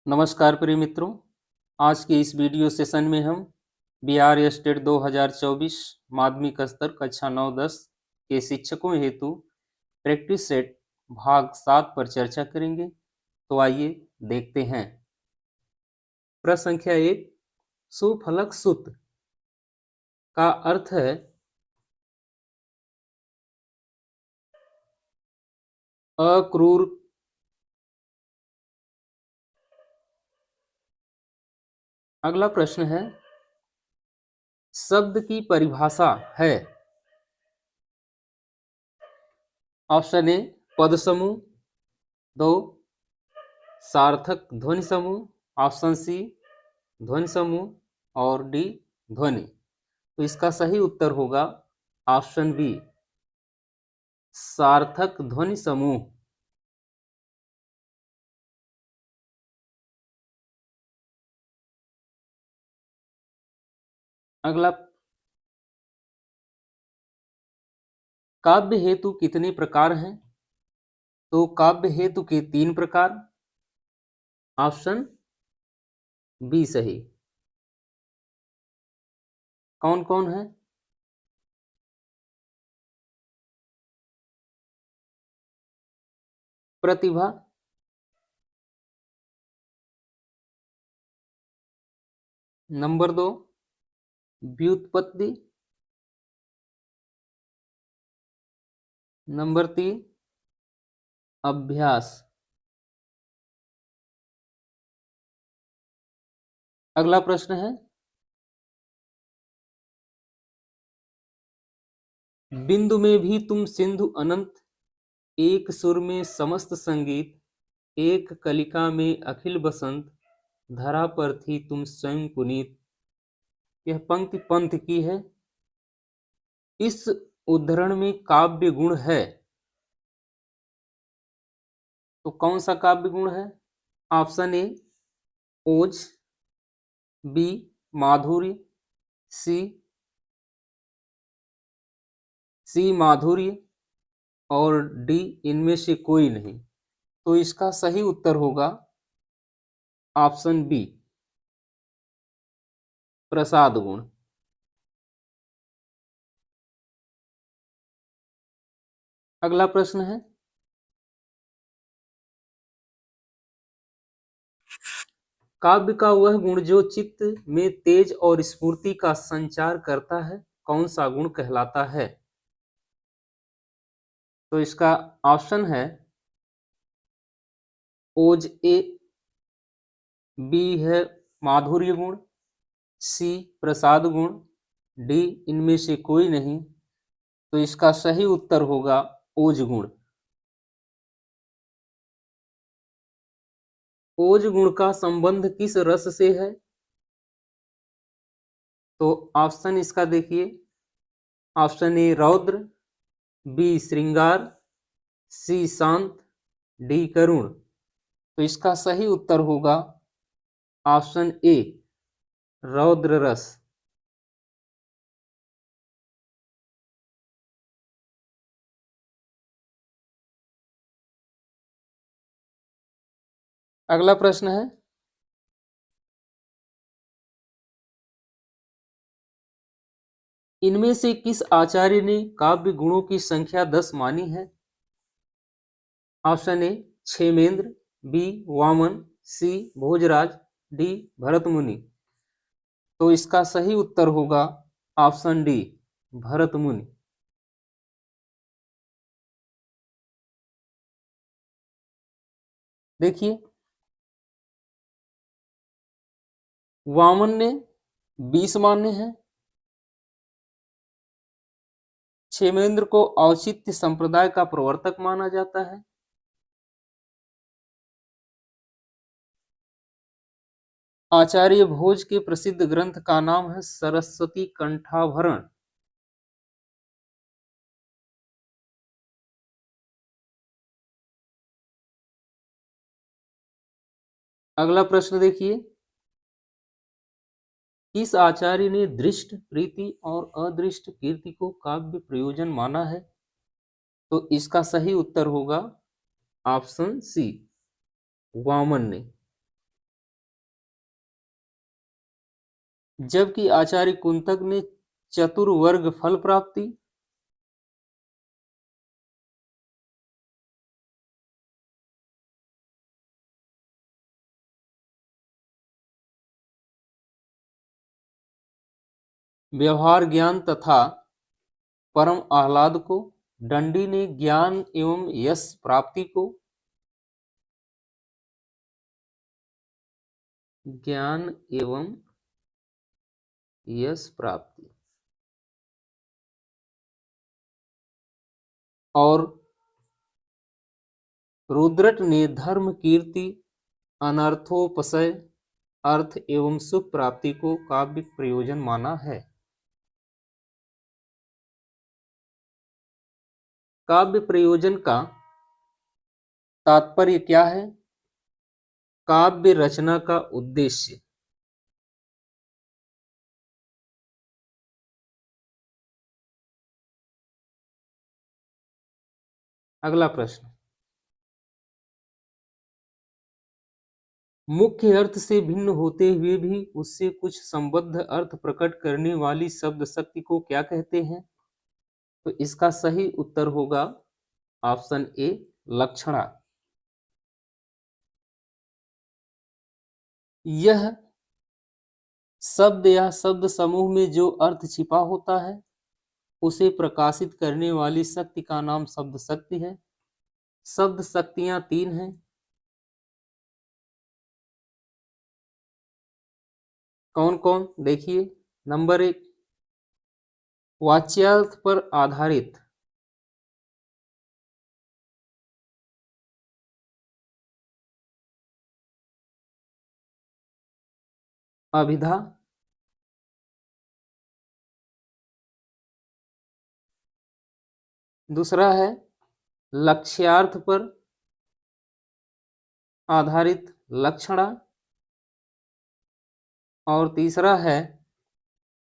नमस्कार प्रिय मित्रों, आज के इस वीडियो सेशन में हम बिहार स्टेट 2024 माध्यमिक स्तर कक्षा 9-10 के शिक्षकों हेतु प्रैक्टिस सेट भाग 7 पर चर्चा करेंगे। तो आइए देखते हैं। प्रश्न संख्या 1, सुफलक सूत्र का अर्थ है अक्रूर। अगला प्रश्न है, शब्द की परिभाषा है। ऑप्शन ए पद समूह, 2 सार्थक ध्वनि समूह, ऑप्शन सी ध्वनि समूह और डी ध्वनि। तो इसका सही उत्तर होगा ऑप्शन बी सार्थक ध्वनि समूह। अगला, काव्य हेतु कितने प्रकार हैं? तो काव्य हेतु के 3 प्रकार। ऑप्शन बी सही। कौन कौन है? प्रतिभा, नंबर 2 व्युत्पत्ति, नंबर 3 अभ्यास। अगला प्रश्न है, बिंदु में भी तुम सिंधु अनंत, एक सुर में समस्त संगीत, एक कलिका में अखिल बसंत, धरा पर थी तुम स्वयं पुनीत। यह पंक्ति पंत की है। इस उद्धरण में काव्य गुण है, तो कौन सा काव्य गुण है? ऑप्शन ए ओज, बी माधुर्य, सी माधुर्य और डी इनमें से कोई नहीं। तो इसका सही उत्तर होगा ऑप्शन बी प्रसाद गुण। अगला प्रश्न है, काव्य का वह गुण जो चित्त में तेज और स्फूर्ति का संचार करता है, कौन सा गुण कहलाता है? तो इसका ऑप्शन है ओज ए, बी है माधुर्य गुण, सी प्रसाद गुण, डी इनमें से कोई नहीं। तो इसका सही उत्तर होगा ओज गुण। ओज गुण का संबंध किस रस से है? तो ऑप्शन इसका देखिए, ऑप्शन ए रौद्र, बी श्रृंगार, सी शांत, डी करुण। तो इसका सही उत्तर होगा ऑप्शन ए रौद्र रस। अगला प्रश्न है, इनमें से किस आचार्य ने काव्य गुणों की संख्या 10 मानी है? Option A Kshemendra, B Vaman, C Bhojraj, D Bharat Muni. तो इसका सही उत्तर होगा ऑप्शन डी भरत मुनि। देखिए, वामन ने 20 माने हैं, क्षेमेंद्र को औचित्य संप्रदाय का प्रवर्तक माना जाता है, आचार्य भोज के प्रसिद्ध ग्रंथ का नाम है सरस्वती कंठाभरण। अगला प्रश्न देखिए, किस आचार्य ने दृष्ट प्रीति और अदृष्ट कीर्ति को काव्य प्रयोजन माना है? तो इसका सही उत्तर होगा ऑप्शन सी वामन ने। जबकि आचार्य कुंतक ने चतुर्वर्ग फल प्राप्ति। व्यवहार ज्ञान तथा परम आह्लाद को। दंडी ने ज्ञान एवं यश प्राप्ति को। ज्ञान एवं यश प्राप्ति। और रुद्रट ने धर्म कीर्ति अनर्थोपसय अर्थ एवं सुख प्राप्ति को काव्य प्रयोजन माना है। काव्य प्रयोजन का तात्पर्य क्या है? काव्य रचना का उद्देश्य। अगला प्रश्न, मुख्य अर्थ से भिन्न होते हुए भी उससे कुछ संबद्ध अर्थ प्रकट करने वाली शब्द शक्ति को क्या कहते हैं? तो इसका सही उत्तर होगा ऑप्शन ए, लक्षणा। यह शब्द या शब्द समूह में जो अर्थ छिपा होता है उसे प्रकाशित करने वाली शक्ति का नाम शब्द शक्ति है। शब्द शक्तियां तीन हैं। कौन कौन? देखिए, नंबर एक, वाच्यार्थ पर आधारित। अभिधा। दूसरा है लक्ष्यार्थ पर आधारित लक्षणा। और तीसरा है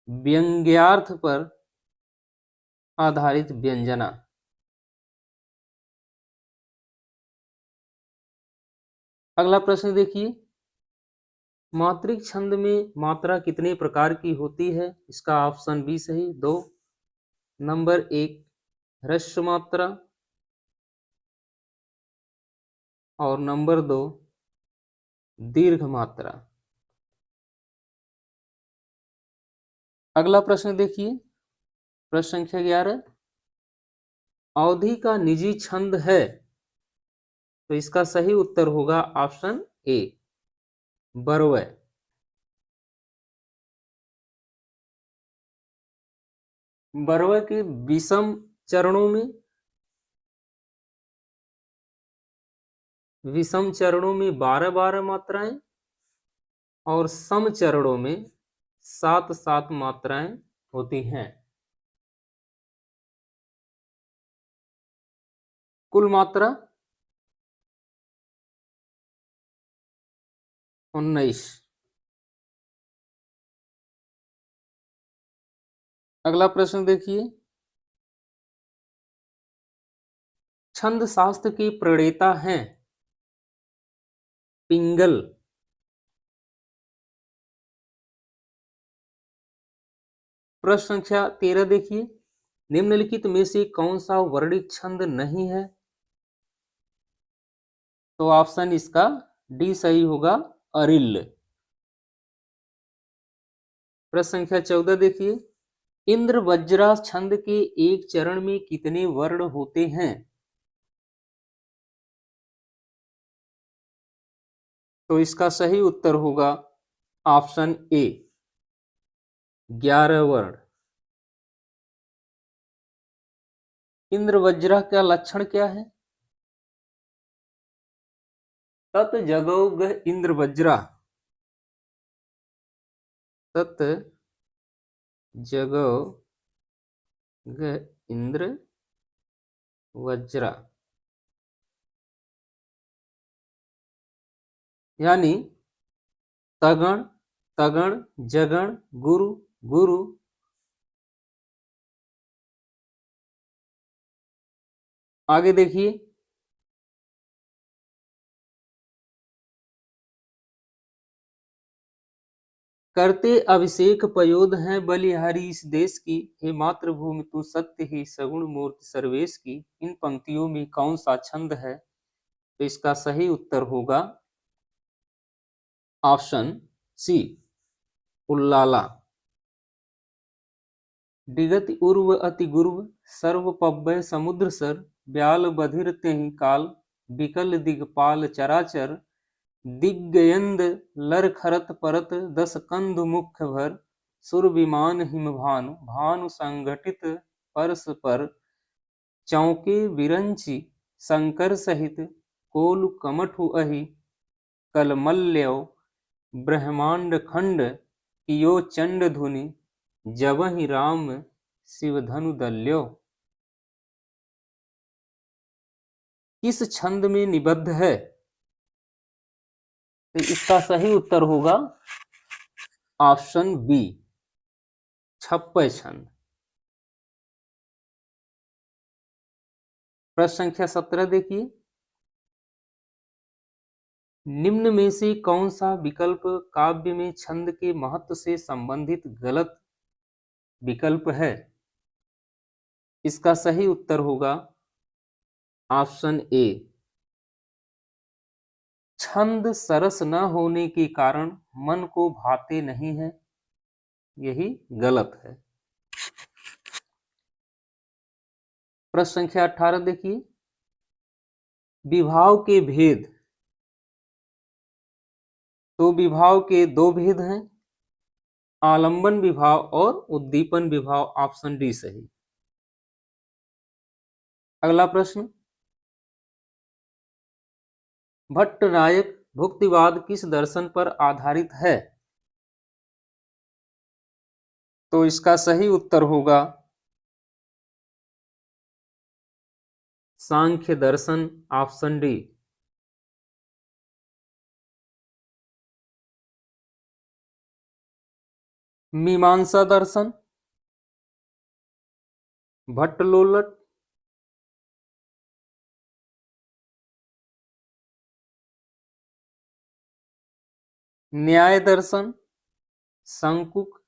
व्यंग्यार्थ पर आधारित व्यंजना। अगला प्रश्न देखिए, मात्रिक छंद में मात्रा कितने प्रकार की होती है? इसका ऑप्शन बी सही, दो। नंबर एक, ह्रस्व मात्रा। और नंबर दो, दीर्घ मात्रा। अगला प्रश्न देखिए, प्रश्न संख्या 11, अवधि का निजी छंद है। तो इसका सही उत्तर होगा ऑप्शन ए, बरवय। बरवय के विषम चरणों में 12-12 मात्राएं और सम चरणों में 7-7 मात्राएं होती हैं। कुल मात्रा 19। अगला प्रश्न देखिए, छंद शास्त्र के प्रणेता हैं पिंगल। प्रश्न संख्या 13 देखिए, निम्नलिखित में से कौन सा वर्णित छंद नहीं है? तो ऑप्शन इसका डी सही होगा, अरिल। प्रश्न संख्या 14 देखिए, इंद्र वज्रा छंद के एक चरण में कितने वर्ण होते हैं? तो इसका सही उत्तर होगा ऑप्शन ए, 11 वर्ण। इंद्र वज्रा का लक्षण क्या है? तत जगौ गह इंद्र वज्रा। तत जगौ गह इंद्र वज्रा, यानी तगण तगण जगण गुरु गुरु। आगे देखिए, करते अभिषेक पयोध हैं बलिहारी इस देश की, हे मातृभूमि तू सत्य ही सगुण मूर्ति सर्वेश की। इन पंक्तियों में कौन सा छंद है? तो इसका सही उत्तर होगा ऑप्शन सी, उल्लाला। डिगति उर्व अति गुर्व सर्व पव्य समुद्र सर, ब्याल बधिर तेहि काल विकल दिगपाल चराचर। दिग्गयंद लर खरत परत दस कंध मुख्य भर, सुर विमान हिम भानु भानु संघटित परस पर। चौके विरंची शंकर सहित कोलु कमठु अहि, कलमल्यौ ब्रह्मांड खंड कियो चंड धुनि, जबहि राम शिव धनु दल्यो। किस छंद में निबद्ध है? तो इसका सही उत्तर होगा ऑप्शन बी, छप्पय छंद। प्रश्न संख्या 17 देखिए, निम्न में से कौन सा विकल्प काव्य में छंद के महत्व से संबंधित गलत विकल्प है? इसका सही उत्तर होगा ऑप्शन ए, छंद सरस न होने के कारण मन को भाते नहीं है, यही गलत है। प्रश्न संख्या 18 देखिए, विभाव के भेद। तो विभाव के दो भेद हैं, आलंबन विभाव और उद्दीपन विभाव। ऑप्शन डी सही। अगला प्रश्न, भट्टनायक भुक्तिवाद किस दर्शन पर आधारित है? तो इसका सही उत्तर होगा सांख्य दर्शन। Option D. मीमांसा दर्शन, भट्टलोलट, न्याय दर्शन, संकुक,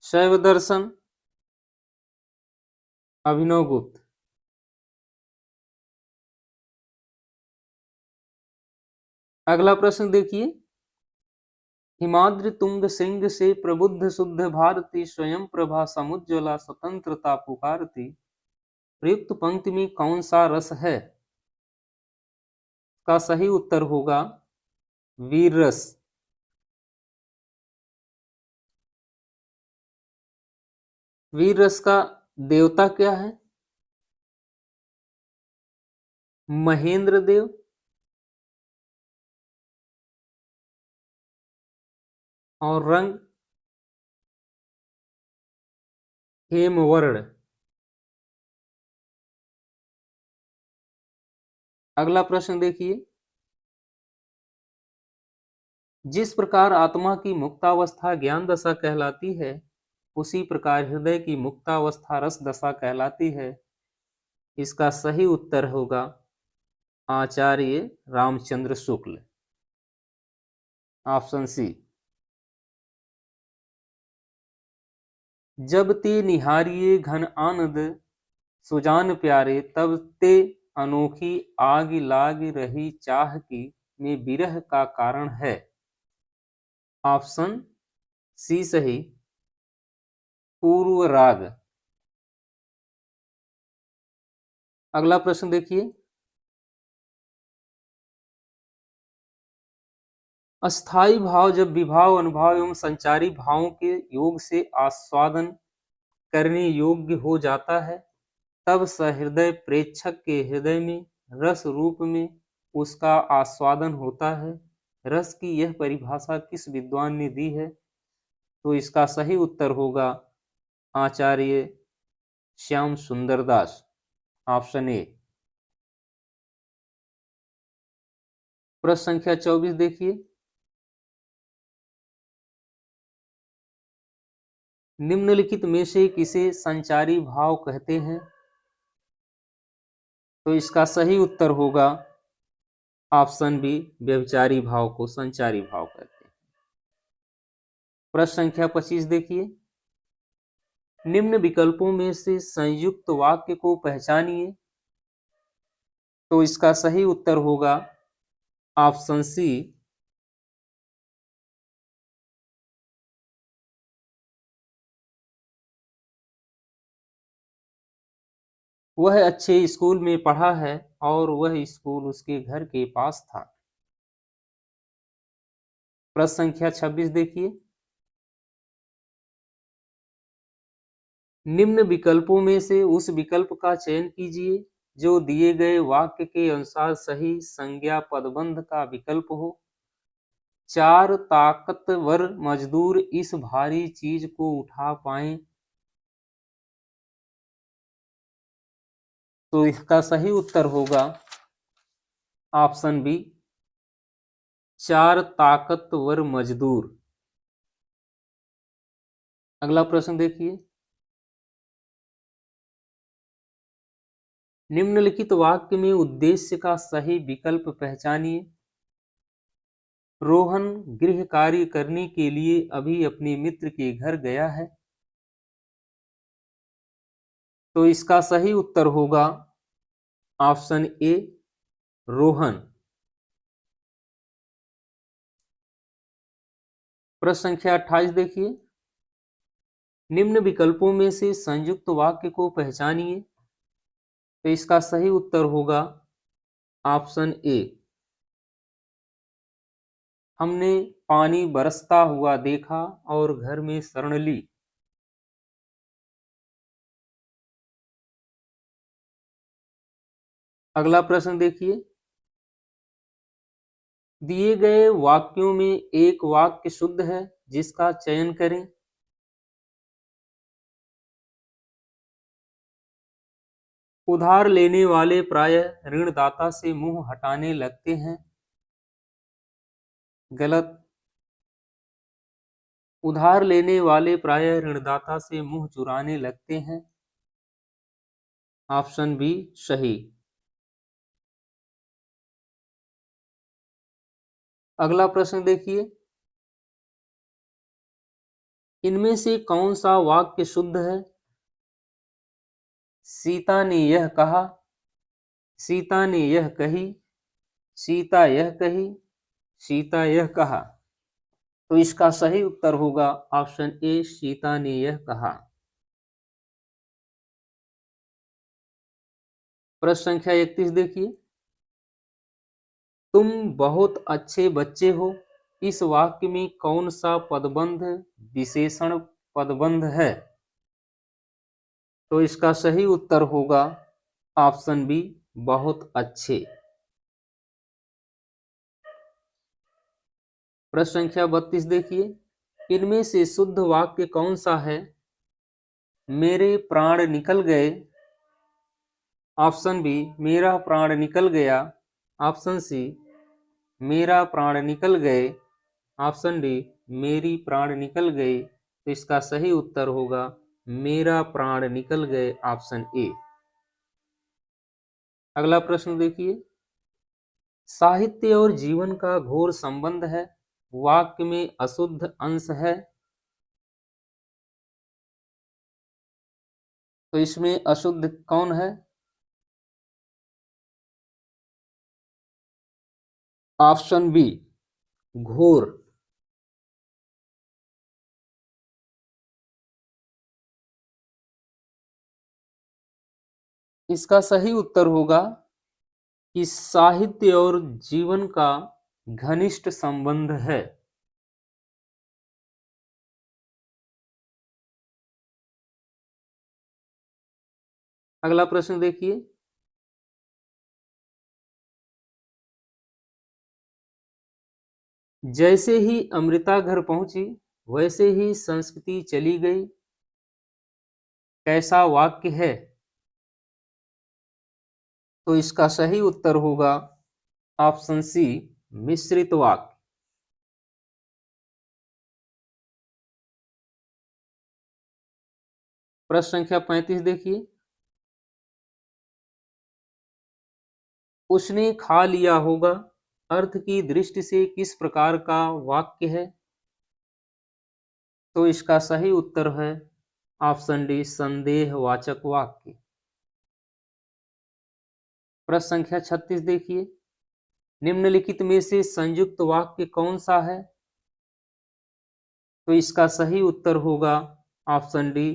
शैव दर्शन, अभिनवगुप्त। अगला प्रश्न देखिए, हिमाद्रि तुंग सिंह से प्रबुद्ध शुद्ध भारती, स्वयं प्रभा समुज्ज्वला स्वतंत्रता पुकारती। प्रयुक्त पंक्ति में कौन सा रस है? का सही उत्तर होगा वीर रस। वीर रस का देवता क्या है? महेंद्र देव, और रंग हेमवर्ण। अगला प्रश्न देखिए, जिस प्रकार आत्मा की मुक्तावस्था ज्ञान दशा कहलाती है, उसी प्रकार हृदय की मुक्तावस्था रस दशा कहलाती है। इसका सही उत्तर होगा आचार्य रामचंद्र शुक्ल। Option C. जब ते निहारिये घन आनंद, सुजान प्यारे तब ते अनोखी आग लाग रही चाह की, में विरह का कारण है। ऑप्शन सी सही, पूर्व राग। अगला प्रश्न देखिए, अस्थाई भाव जब विभाव अनुभाव एवं संचारी भावों के योग से आस्वादन करने योग्य हो जाता है, तब सहृदय प्रेक्षक के हृदय में रस रूप में उसका आस्वादन होता है। रस की यह परिभाषा किस विद्वान ने दी है? तो इसका सही उत्तर होगा आचार्य श्याम सुंदर दास। Option A. प्रश्न संख्या 24 देखिए, निम्नलिखित में से किसे संचारी भाव कहते हैं? तो इसका सही उत्तर होगा ऑप्शन बी, व्यभिचारी भाव को संचारी भाव कहते हैं। प्रश्न संख्या 25 देखिए, निम्न विकल्पों में से संयुक्त वाक्य को पहचानिए। तो इसका सही उत्तर होगा ऑप्शन सी, वह अच्छे स्कूल में पढ़ा है और वह स्कूल उसके घर के पास था। प्रश्न संख्या 26 देखिए, निम्न विकल्पों में से उस विकल्प का चयन कीजिए जो दिए गए वाक्य के अनुसार सही संज्ञा पदबंध का विकल्प हो। 4 ताकतवर मजदूर इस भारी चीज को उठा पाएं। तो इसका सही उत्तर होगा ऑप्शन बी, 4 ताकतवर मजदूर। अगला प्रश्न देखिए, निम्नलिखित वाक्य में उद्देश्य का सही विकल्प पहचानिए। रोहन गृह कार्य करने के लिए अभी अपने मित्र के घर गया है। तो इसका सही उत्तर होगा ऑप्शन ए, रोहन। प्रश्न संख्या 28 देखिए, निम्न विकल्पों में से संयुक्त वाक्य को पहचानिए। तो इसका सही उत्तर होगा ऑप्शन ए, हमने पानी बरसता हुआ देखा और घर में शरण ली। अगला प्रश्न देखिए, दिए गए वाक्यों में एक वाक्य शुद्ध है जिसका चयन करें। उधार लेने वाले प्रायः ऋणदाता से मुंह हटाने लगते हैं। गलत। उधार लेने वाले प्रायः ऋणदाता से मुंह चुराने लगते हैं। ऑप्शन बी सही। अगला प्रश्न देखिए, इनमें से कौन सा वाक्य शुद्ध है। सीता ने यह कहा, सीता ने यह कही, सीता यह कही, सीता यह कहा। तो इसका सही उत्तर होगा ऑप्शन ए, सीता ने यह कहा। प्रश्न संख्या 31 देखिए, तुम बहुत अच्छे बच्चे हो, इस वाक्य में कौन सा पदबंध विशेषण पदबंध है। तो इसका सही उत्तर होगा ऑप्शन बी, बहुत अच्छे। प्रश्न संख्या 32 देखिए, इनमें से शुद्ध वाक्य कौन सा है। मेरे प्राण निकल गए। ऑप्शन बी, मेरा प्राण निकल गया। ऑप्शन सी, मेरा प्राण निकल गए। ऑप्शन डी, मेरी प्राण निकल गई। तो इसका सही उत्तर होगा मेरा प्राण निकल गए, ऑप्शन ए। अगला प्रश्न देखिए, साहित्य और जीवन का घोर संबंध है, वाक्य में अशुद्ध अंश है। तो इसमें अशुद्ध कौन है। ऑप्शन बी, घोर। इसका सही उत्तर होगा कि साहित्य और जीवन का घनिष्ठ संबंध है। अगला प्रश्न देखिए, जैसे ही अमृता घर पहुंची वैसे ही संस्कृति चली गई। कैसा वाक्य है। तो इसका सही उत्तर होगा ऑप्शन सी, मिश्रित वाक्य। प्रश्न संख्या 35 देखिए, उसने खा लिया होगा अर्थ की दृष्टि से किस प्रकार का वाक्य है। तो इसका सही उत्तर है ऑप्शन डी, संदेहवाचक वाक्य। प्रश्न संख्या 36 देखिए, निम्नलिखित में से संयुक्त वाक्य कौन सा है? तो इसका सही उत्तर होगा ऑप्शन डी,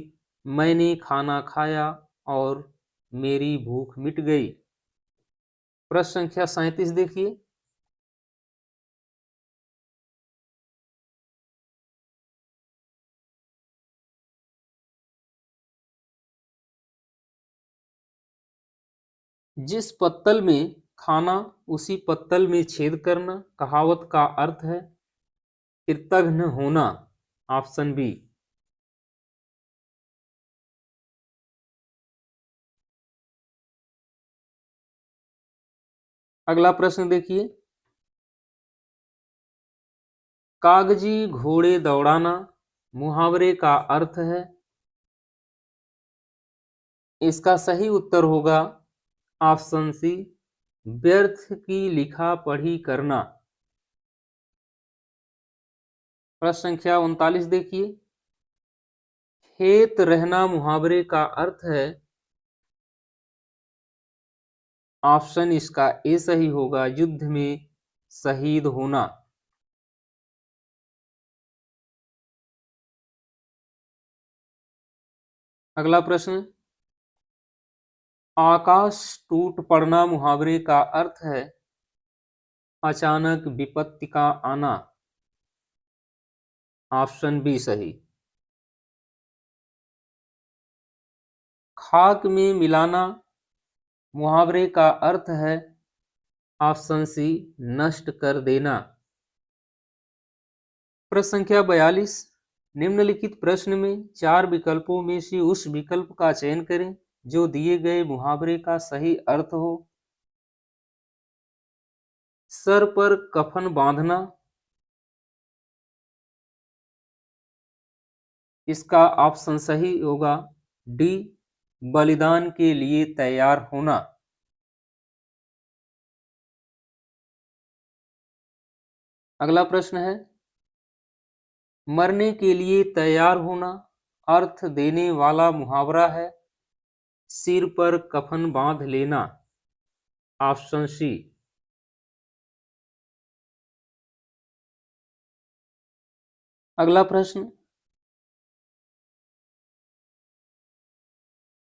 मैंने खाना खाया और मेरी भूख मिट गई। प्रश्न संख्या 37 देखिए, जिस पत्तल में खाना उसी पत्तल में छेद करना कहावत का अर्थ है कृतघ्न होना। Option B. अगला प्रश्न देखिए, कागजी घोड़े दौड़ाना मुहावरे का अर्थ है? इसका सही उत्तर होगा ऑप्शन सी, व्यर्थ की लिखा पढ़ी करना। प्रश्न संख्या 39 देखिए, खेत रहना मुहावरे का अर्थ है? ऑप्शन इसका ए सही होगा, युद्ध में शहीद होना। अगला प्रश्न, आकाश टूट पड़ना मुहावरे का अर्थ है अचानक विपत्ति का आना। ऑप्शन बी सही। खाक में मिलाना मुहावरे का अर्थ है ऑप्शन सी, नष्ट कर देना। प्रश्न संख्या 42, निम्नलिखित प्रश्न में 4 विकल्पों में से उस विकल्प का चयन करें जो दिए गए मुहावरे का सही अर्थ हो। सर पर कफन बांधना, इसका ऑप्शन सही होगा डी, बलिदान के लिए तैयार होना। अगला प्रश्न है, मरने के लिए तैयार होना अर्थ देने वाला मुहावरा है सिर पर कफन बांध लेना। Option C. अगला प्रश्न,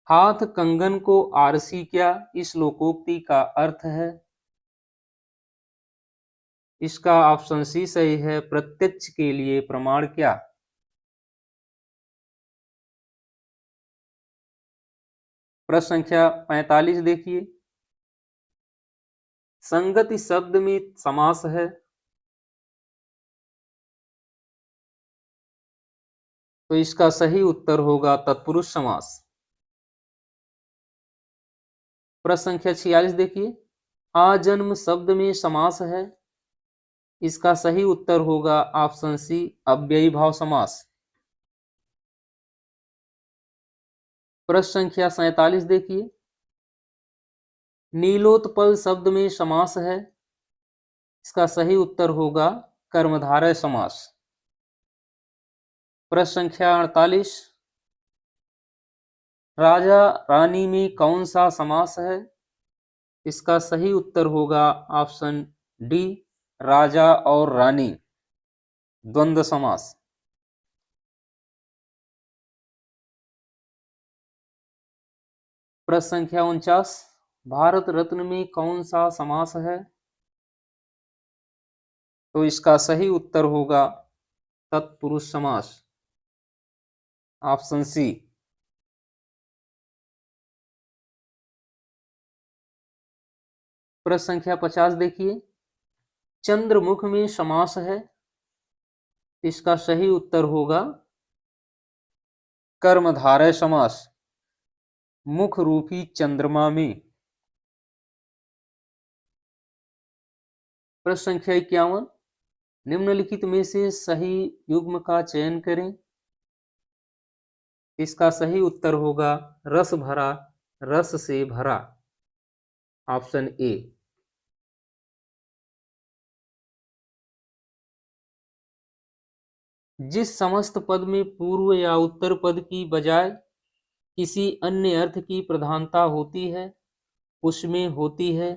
हाथ कंगन को आरसी क्या इस लोकोक्ति का अर्थ है? इसका ऑप्शन सी सही है, प्रत्यक्ष के लिए प्रमाण क्या। प्रश्न संख्या 45 देखिए, संगति शब्द में समास है? तो इसका सही उत्तर होगा तत्पुरुष समास। प्रश्न संख्या 46 देखिए, आजन्म शब्द में समास है? इसका सही उत्तर होगा ऑप्शन सी, अव्ययी भाव समास। प्रश्न संख्या 47 देखिए, नीलोत्पल शब्द में समास है? इसका सही उत्तर होगा कर्मधारय समास। प्रश्न संख्या 48, राजा रानी में कौन सा समास है? इसका सही उत्तर होगा ऑप्शन डी, राजा और रानी, द्वंद्व समास। प्रश्न संख्या 49, भारत रत्न में कौन सा समास है? तो इसका सही उत्तर होगा तत्पुरुष समास। Option C. प्रश्न संख्या 50 देखिए, चंद्रमुख में समास है? इसका सही उत्तर होगा कर्मधारय समास, मुख रूपी चंद्रमा में। प्रश्न संख्या 51, निम्नलिखित में से सही युग्म का चयन करें। इसका सही उत्तर होगा रस भरा, रस से भरा। Option A. जिस समस्त पद में पूर्व या उत्तर पद की बजाय किसी अन्य अर्थ की प्रधानता होती है उसमें होती है।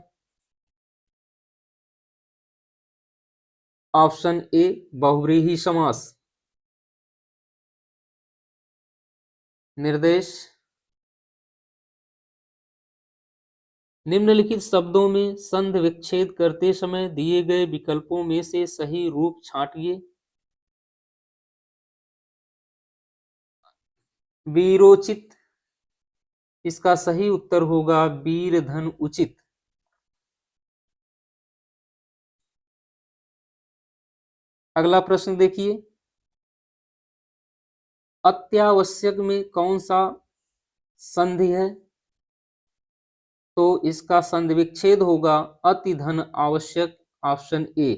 ऑप्शन ए बहुव्रीहि समास। निर्देश, निम्नलिखित शब्दों में संधि विच्छेद करते समय दिए गए विकल्पों में से सही रूप छांटिए। वीरोचित, इसका सही उत्तर होगा वीर धन उचित। अगला प्रश्न देखिए, अत्यावश्यक में कौन सा संधि है? तो इसका संधि विच्छेद होगा अति धन आवश्यक। ऑप्शन ए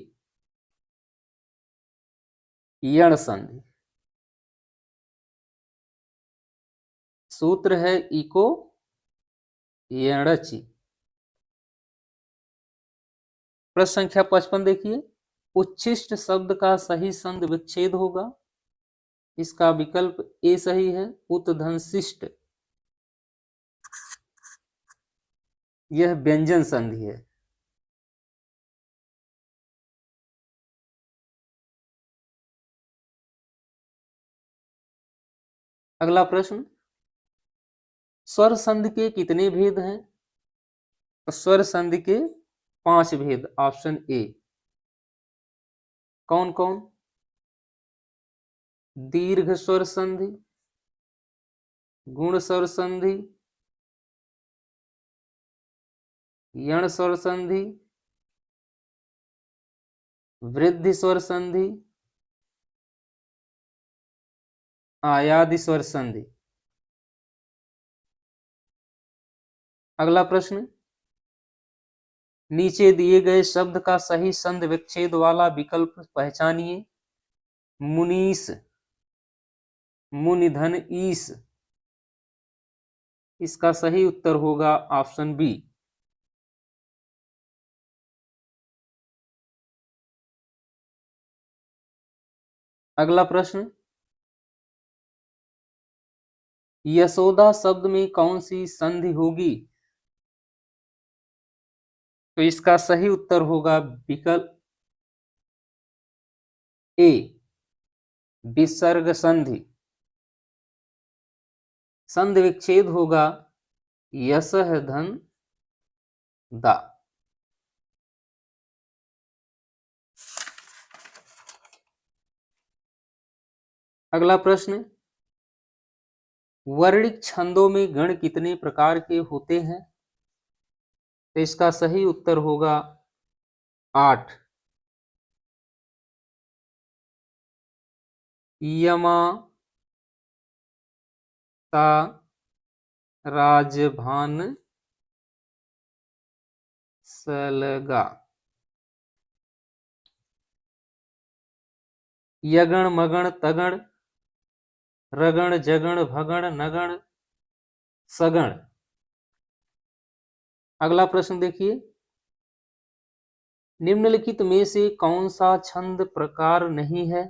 यण संधि। सूत्र है इको यणचि। प्रश्न संख्या 55 देखिए, उच्छिष्ट शब्द का सही संधि विच्छेद होगा। इसका विकल्प ए सही है, उत्धनशिष्ट। यह व्यंजन संधि है। अगला प्रश्न, स्वर संधि के कितने भेद हैं? तो स्वर संधि के 5 भेद। Option A. कौन कौन? दीर्घ स्वर संधि, गुण स्वर संधि, यण स्वर संधि, वृद्धि स्वर संधि, आयादि स्वर संधि। अगला प्रश्न, नीचे दिए गए शब्द का सही संधि विच्छेद वाला विकल्प पहचानिए। मुनीस, मुनिधन ईस। इसका सही उत्तर होगा ऑप्शन बी। अगला प्रश्न, यशोदा शब्द में कौन सी संधि होगी? तो इसका सही उत्तर होगा विकल्प ए विसर्ग संधि। संधि विच्छेद होगा यशः धन दा। अगला प्रश्न, वर्णिक छंदों में गण कितने प्रकार के होते हैं? तो इसका सही उत्तर होगा 8। यमा, ता, राजभान, सलगा। यगण, मगण, तगण, रगण, जगण, भगण, नगण, सगण। अगला प्रश्न देखिए, निम्नलिखित में से कौन सा छंद प्रकार नहीं है?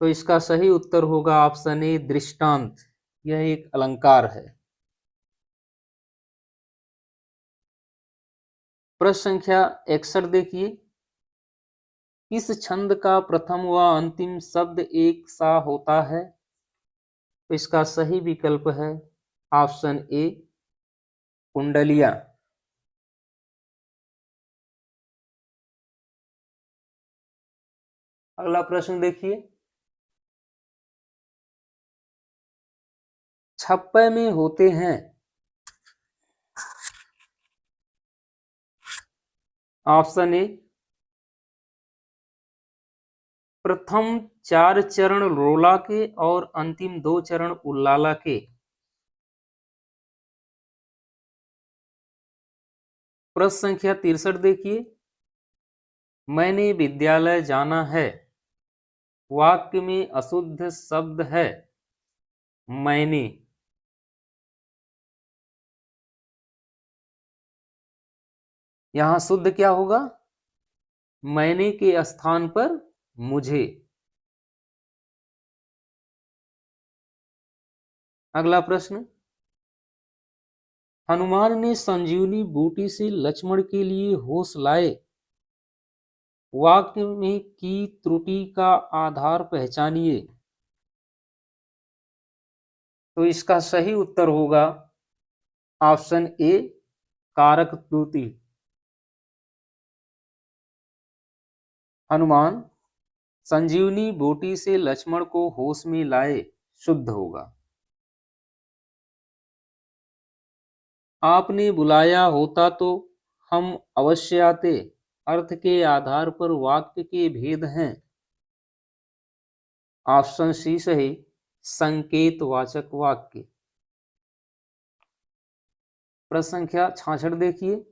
तो इसका सही उत्तर होगा ऑप्शन ए दृष्टांत। यह एक अलंकार है। प्रश्न संख्या 61 देखिए, इस छंद का प्रथम व अंतिम शब्द एक सा होता है? तो इसका सही विकल्प है ऑप्शन ए कुंडलिया। अगला प्रश्न देखिए, छप्पे में होते हैं? ऑप्शन ए प्रथम 4 चरण रोला के और अंतिम 2 चरण उल्लाला के। प्रश्न संख्या 63 देखिए, मैंने विद्यालय जाना है वाक्य में अशुद्ध शब्द है मैंने। यहां शुद्ध क्या होगा? मैंने के स्थान पर मुझे। अगला प्रश्न, हनुमान ने संजीवनी बूटी से लक्ष्मण के लिए होश लाए, वाक्य में की त्रुटि का आधार पहचानिए। तो इसका सही उत्तर होगा ऑप्शन ए, कारक त्रुटि। हनुमान संजीवनी बूटी से लक्ष्मण को होश में लाए, शुद्ध होगा। आपने बुलाया होता तो हम अवश्य आते, अर्थ के आधार पर वाक्य के भेद हैं। ऑप्शन सी सही, संकेतवाचक वाक्य। प्रश्न संख्या 66 देखिए,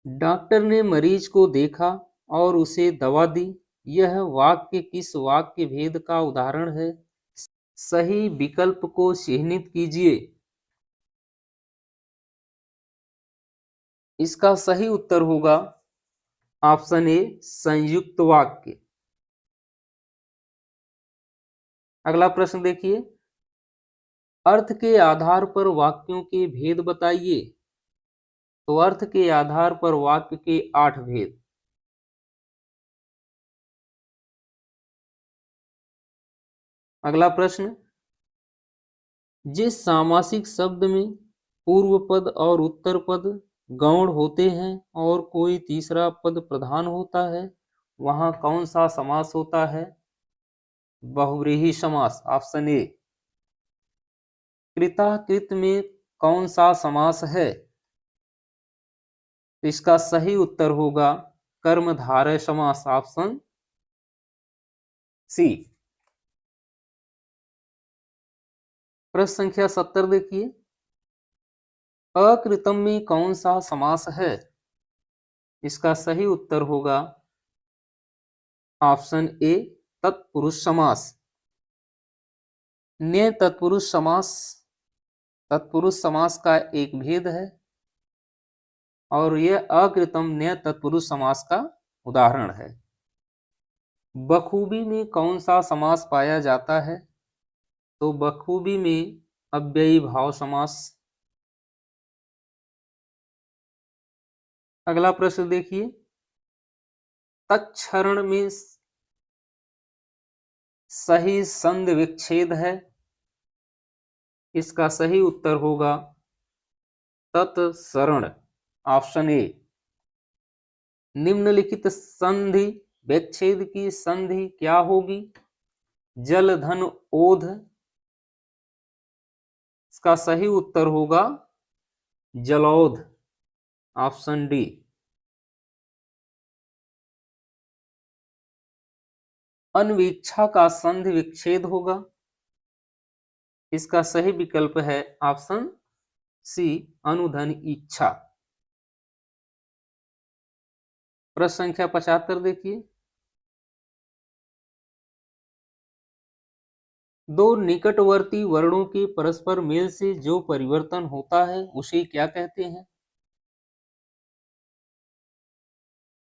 डॉक्टर ने मरीज को देखा और उसे दवा दी, यह वाक्य किस वाक्य भेद का उदाहरण है? सही विकल्प को चिह्नित कीजिए। इसका सही उत्तर होगा ऑप्शन ए, संयुक्त वाक्य। अगला प्रश्न देखिए, अर्थ के आधार पर वाक्यों के भेद बताइए। तो अर्थ के आधार पर वाक्य के 8 भेद। अगला प्रश्न, जिस सामासिक शब्द में पूर्व पद और उत्तर पद गौण होते हैं और कोई तीसरा पद प्रधान होता है, वहां कौन सा समास होता है? बहुव्रीहि समास। Option A. कृताकृत में कौन सा समास है? तो इसका सही उत्तर होगा कर्मधारय समास। Option C. प्रश्न संख्या 70 देखिए, अकृतम में कौन सा समास है? इसका सही उत्तर होगा ऑप्शन ए, तत्पुरुष समास। ने तत्पुरुष समास तत्पुरुष समास का एक भेद है और यह अकृतम ने तत्पुरुष समास का उदाहरण है। बखूबी में कौन सा समास पाया जाता है? तो बखूबी में अव्ययी भाव समास। अगला प्रश्न देखिए, तत्क्षरण में सही संधि विच्छेद है। इसका सही उत्तर होगा तत्सरण। Option A. निम्नलिखित संधि विच्छेद की संधि क्या होगी? जल धन ओध। इसका सही उत्तर होगा जलौध। Option D. अनवीक्षा का संधि विच्छेद होगा। इसका सही विकल्प है ऑप्शन सी, अनुधन इच्छा। प्रश्न संख्या 75 देखिए, दो निकटवर्ती वर्णों के परस्पर मेल से जो परिवर्तन होता है उसे क्या कहते हैं?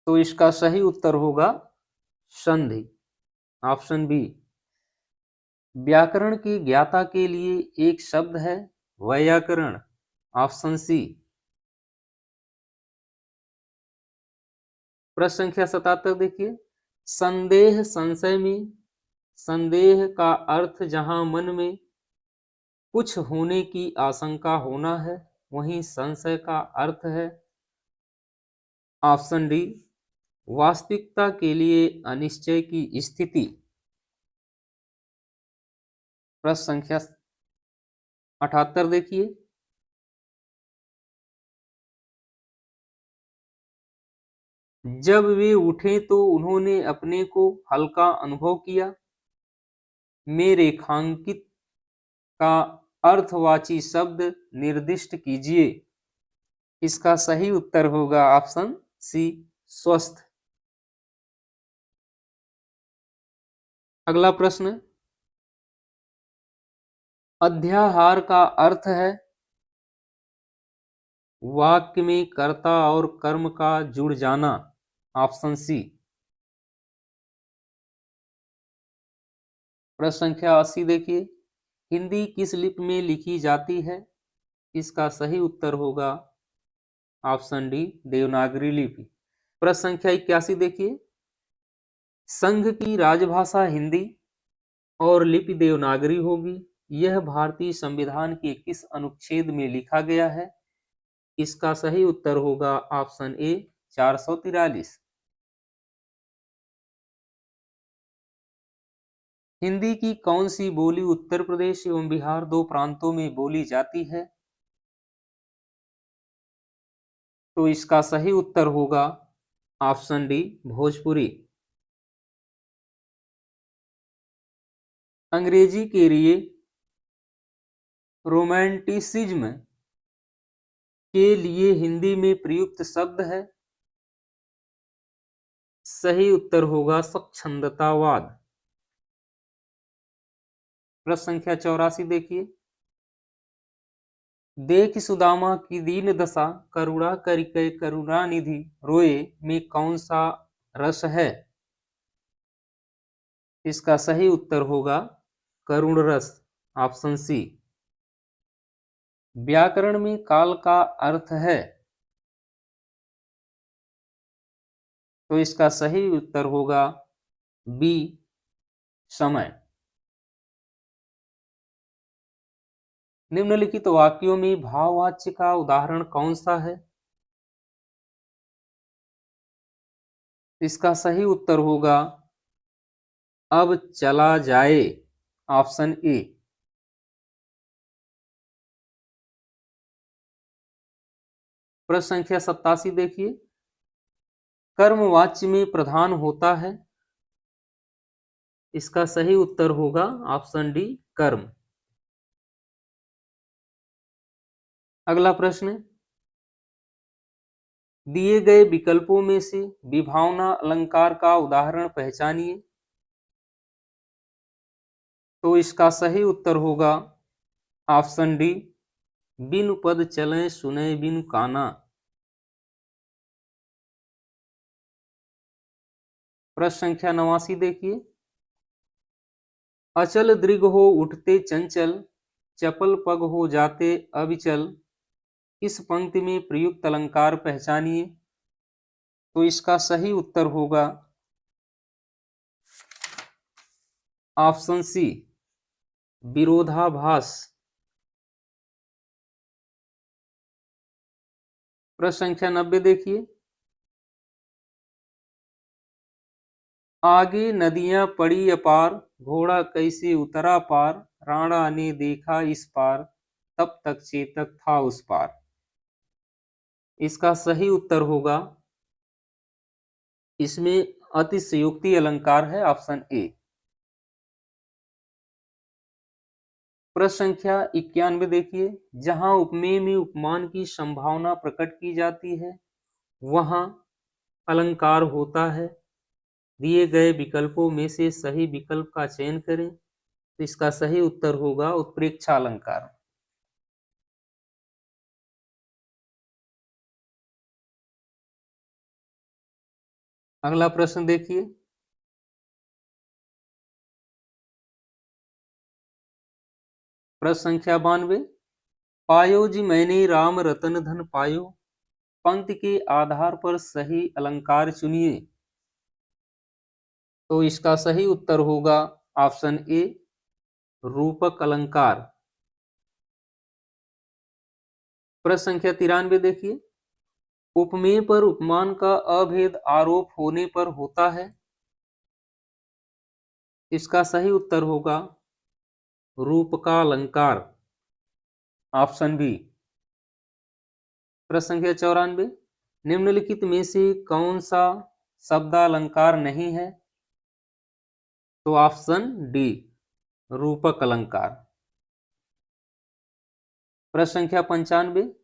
तो इसका सही उत्तर होगा संधि। Option B. व्याकरण की ज्ञाता के लिए एक शब्द है वैयाकरण। Option C. प्रश्न संख्या 77 देखिए, संदेह संशय में संदेह का अर्थ जहां मन में कुछ होने की आशंका होना है, वहीं संशय का अर्थ है ऑप्शन डी, वास्तविकता के लिए अनिश्चय की स्थिति। प्रश्न संख्या 78 देखिए, जब वे उठे तो उन्होंने अपने को हल्का अनुभव किया, में रेखांकित का अर्थवाची शब्द निर्दिष्ट कीजिए। इसका सही उत्तर होगा ऑप्शन सी, स्वस्थ। अगला प्रश्न, अध्याहार का अर्थ है वाक्य में कर्ता और कर्म का जुड़ जाना, ऑप्शन सी। प्रश्न संख्या 80 देखिए, हिंदी किस लिपि में लिखी जाती है? इसका सही उत्तर होगा ऑप्शन डी, देवनागरी लिपि। प्रश्न संख्या 81 देखिए, संघ की राजभाषा हिंदी और लिपि देवनागरी होगी, यह भारतीय संविधान के किस अनुच्छेद में लिखा गया है? इसका सही उत्तर होगा ऑप्शन ए, 443। हिंदी की कौन सी बोली उत्तर प्रदेश एवं बिहार दो प्रांतों में बोली जाती है? तो इसका सही उत्तर होगा ऑप्शन डी, भोजपुरी। अंग्रेजी के लिए रोमांटिसिज्म के लिए हिंदी में प्रयुक्त शब्द है? सही उत्तर होगा स्वच्छंदतावाद। प्रश्न संख्या 84 देखिए, देख सुदामा की दीन दशा, करुणा करिकै करुणा निधि रोए में कौन सा रस है? इसका सही उत्तर होगा करुण रस, ऑप्शन सी। व्याकरण में काल का अर्थ है? तो इसका सही उत्तर होगा बी, समय। निम्नलिखित वाक्यों में भाववाच्य का उदाहरण कौन सा है? इसका सही उत्तर होगा अब चला जाए, ऑप्शन ए। प्रश्न संख्या 87 देखिए, कर्मवाच्य में प्रधान होता है? इसका सही उत्तर होगा ऑप्शन डी, कर्म। अगला प्रश्न, दिए गए विकल्पों में से विभावना अलंकार का उदाहरण पहचानिए। तो इसका सही उत्तर होगा ऑप्शन डी, बिनु पद चले सुने बिनु काना। प्रश्न संख्या 89 देखिए, अचल दृघ हो उठते चंचल, चपल पग हो जाते अविचल, इस पंक्ति में प्रयुक्त अलंकार पहचानिए। तो इसका सही उत्तर होगा ऑप्शन सी, विरोधाभास। प्रश्न संख्या 90 देखिए, आगे नदियां पड़ी अपार, घोड़ा कैसे उतरा पार, राणा ने देखा इस पार, तब तक चेतक था उस पार। इसका सही उत्तर होगा, इसमें अतिशयोक्ति अलंकार है, ऑप्शन ए। प्रश्न संख्या 91 देखिए, जहां उपमेय में उपमान की संभावना प्रकट की जाती है वहां अलंकार होता है। दिए गए विकल्पों में से सही विकल्प का चयन करें। तो इसका सही उत्तर होगा उत्प्रेक्षा अलंकार। अगला प्रश्न देखिए, प्रश्न संख्या 92, पायो जी मैंने राम रतन धन पायो, पंक्ति के आधार पर सही अलंकार चुनिए। तो इसका सही उत्तर होगा ऑप्शन ए, रूपक अलंकार। प्रश्न संख्या 93 देखिए, उपमेय पर उपमान का अभेद आरोप होने पर होता है? इसका सही उत्तर होगा रूपकालंकार, ऑप्शन बी। प्रश्न संख्या 94, निम्नलिखित में से कौन सा शब्दालंकार नहीं है? तो ऑप्शन डी, रूपक अलंकार। प्रश्न संख्या 95,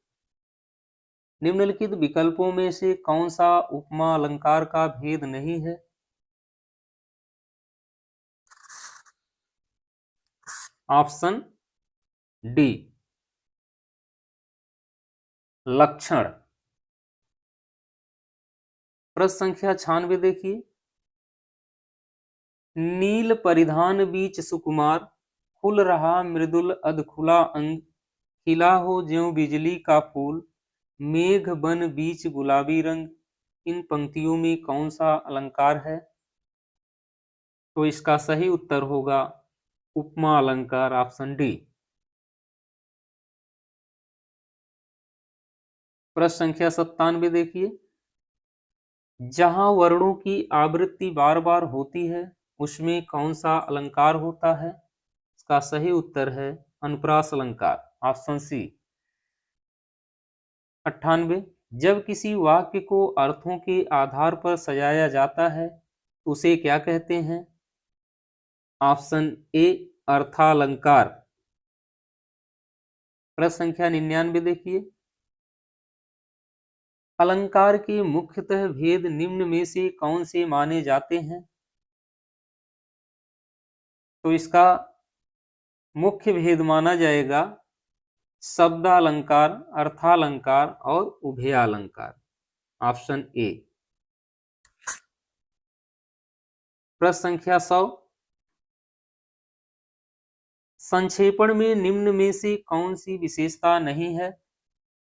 निम्नलिखित विकल्पों में से कौन सा उपमा अलंकार का भेद नहीं है? ऑप्शन डी, लक्षण। प्रश्न संख्या 96 देखिए, नील परिधान बीच सुकुमार, खुल रहा मृदुल अधखुला अंग, खिला हो ज्यों बिजली का फूल, मेघ बन बीच गुलाबी रंग। इन पंक्तियों में कौन सा अलंकार है? तो इसका सही उत्तर होगा उपमा अलंकार, ऑप्शन डी। प्रश्न संख्या 97 देखिए, जहां वर्णों की आवृत्ति बार बार होती है उसमें कौन सा अलंकार होता है? इसका सही उत्तर है अनुप्रास अलंकार, ऑप्शन सी। 98, जब किसी वाक्य को अर्थों के आधार पर सजाया जाता है तो उसे क्या कहते हैं? ऑप्शन ए अर्थालंकार। प्रश्न संख्या 99 देखिए, अलंकार के मुख्यतः भेद निम्न में से कौन से माने जाते हैं? तो इसका मुख्य भेद माना जाएगा शब्दालंकार, अर्थालंकार और उभयालंकार, ऑप्शन ए। प्रश्न संख्या 100, संक्षेपण में निम्न में से कौन सी विशेषता नहीं है?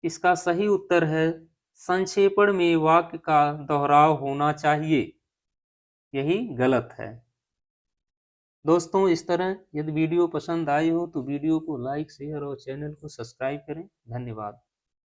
इसका सही उत्तर है संक्षेपण में वाक्य का दोहराव होना चाहिए, यही गलत है। दोस्तों, इस तरह यदि वीडियो पसंद आई हो तो वीडियो को लाइक, शेयर और चैनल को सब्सक्राइब करें। धन्यवाद।